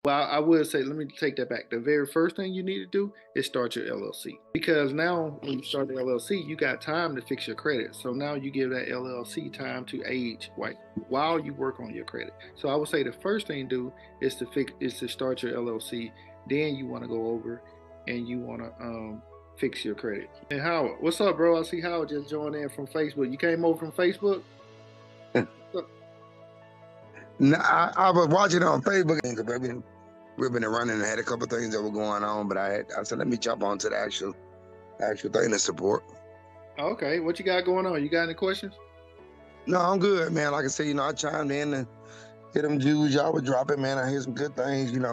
Well, I would say, let me take that back. The very first thing you need to do is start your LLC. Because now, when you start the LLC, you got time to fix your credit. So now you give that LLC time to age, right, while you work on your credit. So I would say the first thing to do is to start your LLC. Then you want to go over and you want to fix your credit. And Howard, what's up, bro? I see Howard just joined in from Facebook. You came over from Facebook? No, I was watching it on Facebook because we've been running and had a couple of things that were going on, but I said let me jump onto the actual thing to support. Okay, what you got going on? You got any questions? No, I'm good, man. Like I said, I chimed in and hit them Jews y'all were dropping, man. I hear some good things, and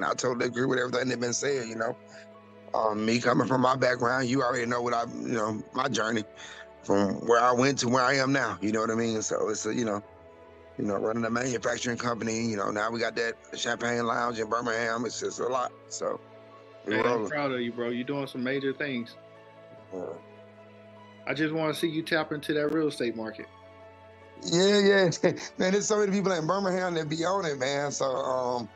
I totally agree with everything they've been saying. Me coming from my background, you already know what my journey from where I went to where I am now. You know what I mean? So it's running a manufacturing company. Now we got that champagne lounge in Birmingham. It's just a lot. So we're Hey, I'm rolling. proud of you, bro. You're doing some major things. Uh, I just want to see you tap into that real estate market. yeah. Man, there's so many people in Birmingham that be on it, man. So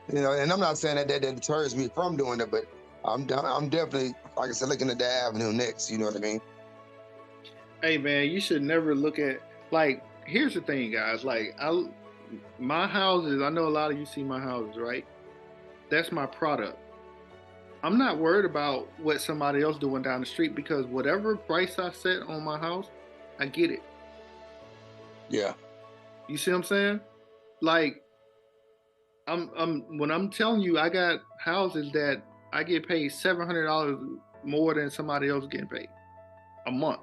and I'm not saying that deters me from doing it, but I'm definitely, like I said, looking at that avenue next. You know what I mean? Hey, man, you should never look at, like, here's the thing, guys. Like, my houses, I know a lot of you see my houses, right? That's my product. I'm not worried about what somebody else doing down the street because whatever price I set on my house, I get it. Yeah. You see what I'm saying? Like, I'm when I'm telling you, I got houses that I get paid $700 more than somebody else getting paid a month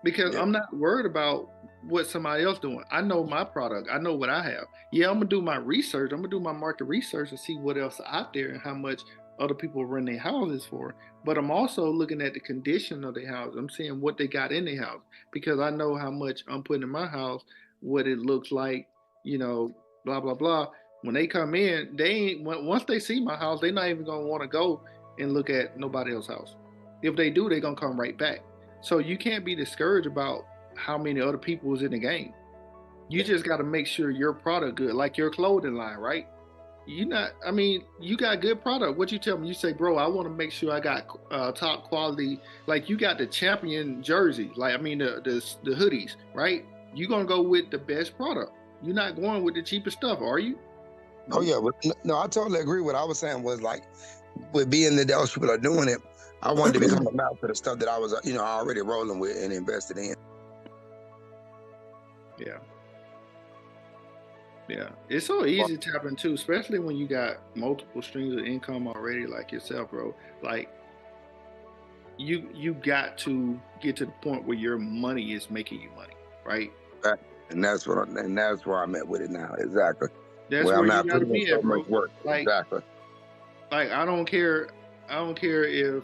because Yeah. I'm not worried about what somebody else doing. I know my product. I know what I have. Yeah, I'm gonna do my research. I'm gonna do my market research and see what else is out there and how much other people rent their houses for. But I'm also looking at the condition of their house. I'm seeing what they got in their house because I know how much I'm putting in my house, what it looks like, you know, blah blah blah. When they come in, they ain't once they see my house, they're not even gonna want to go and look at nobody else's house. If they do, they're gonna come right back. So you can't be discouraged about how many other people is in the game. You just got to make sure your product good, like your clothing line, right? You not, I mean, you got good product. What you tell me? You say, bro, I want to make sure I got top quality. Like you got the champion jersey, like I mean the hoodies, right? You gonna go with the best product. You're not going with the cheapest stuff, are you? Oh yeah. But no, I totally agree. What I was saying was like, with being that those people are doing it, I wanted to become a mouth for the stuff that I was, already rolling with and invested in. Yeah. Yeah, it's so easy to tap into, especially when you got multiple streams of income already, like yourself, bro. Like you got to get to the point where your money is making you money, right? Right. And that's where I'm at with it now. Exactly. That's Where where I'm you not got to putting in be so at, much bro. work. Like, Exactly. like I don't care if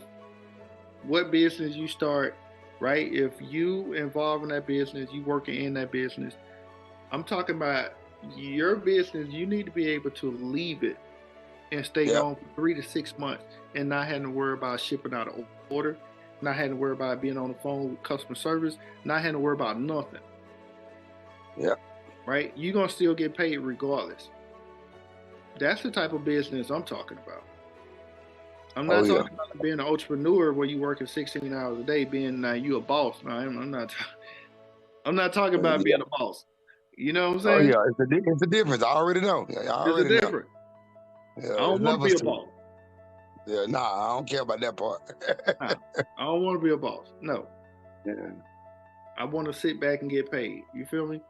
what business you start, right? If you involve in that business, you working in that business. I'm talking about your business. You need to be able to leave it and stay Yeah. gone for 3 to 6 months and not having to worry about shipping out an order, not having to worry about being on the phone with customer service, not having to worry about nothing. Yeah. Right? You're gonna still get paid regardless. That's the type of business I'm talking about. I'm Oh not yeah. talking about being an entrepreneur where you working 16 hours a day, being you a boss. No, I'm not. I'm not talking about Yeah. being a boss. You know what I'm Oh saying? yeah. It's a difference. I already know. Yeah, I There's a already know. difference. I Yeah. It's don't want to levels be a to it. boss. Yeah. Nah, I don't care about that part. Nah, I don't want to be a boss. No, Yeah. I want to sit back and get paid. You feel me?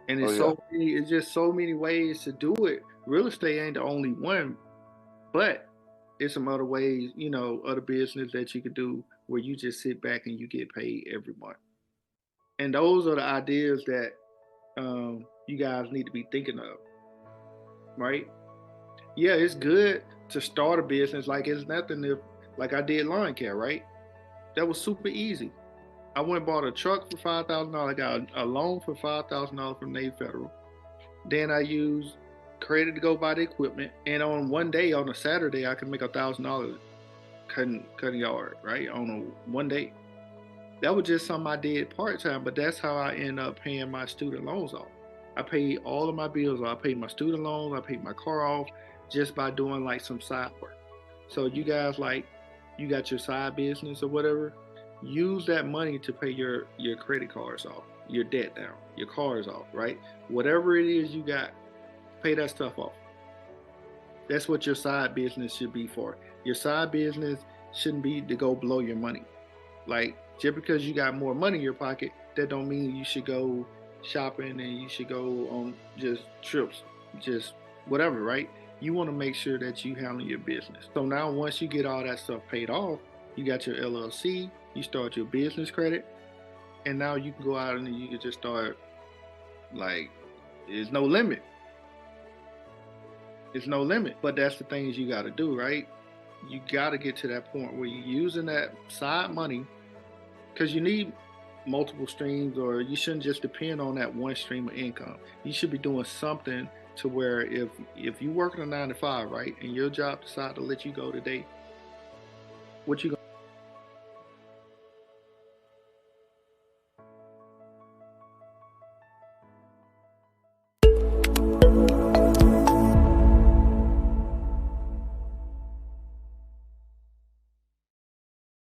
And Oh yeah. it's just so many ways to do it. Real estate ain't the only one, but it's some other ways, other business that you could do where you just sit back and you get paid every month. And those are the ideas that you guys need to be thinking of, right? Yeah, it's good to start a business. Like it's nothing if, like I did lawn care, right? That was super easy. I went and bought a truck for $5,000. I got a loan for $5,000 from Navy Federal. Then I used credit to go buy the equipment. And on one day, on a Saturday, I could make $1,000 cutting yard, right? On one day. That was just something I did part time, but that's how I ended up paying my student loans off. I paid all of my bills. I paid my student loans. I paid my car off just by doing like some side work. So you guys, like, you got your side business or whatever, use that money to pay your credit cards off, your debt down, your cars off, right? Whatever it is you got, pay that stuff off. That's what your side business should be for. Your side business shouldn't be to go blow your money. Like, just because you got more money in your pocket, that don't mean you should go shopping and you should go on just trips, just whatever, right? You want to make sure that you handle your business. So now once you get all that stuff paid off, you got your LLC, you start your business credit, and now you can go out and you can just start, like, there's no limit. It's no limit. But that's the things you got to do, right? You got to get to that point where you're using that side money, because you need multiple streams, or you shouldn't just depend on that one stream of income. You should be doing something to where if you working a 9 to 5, right, and your job decide to let you go today, what you gonna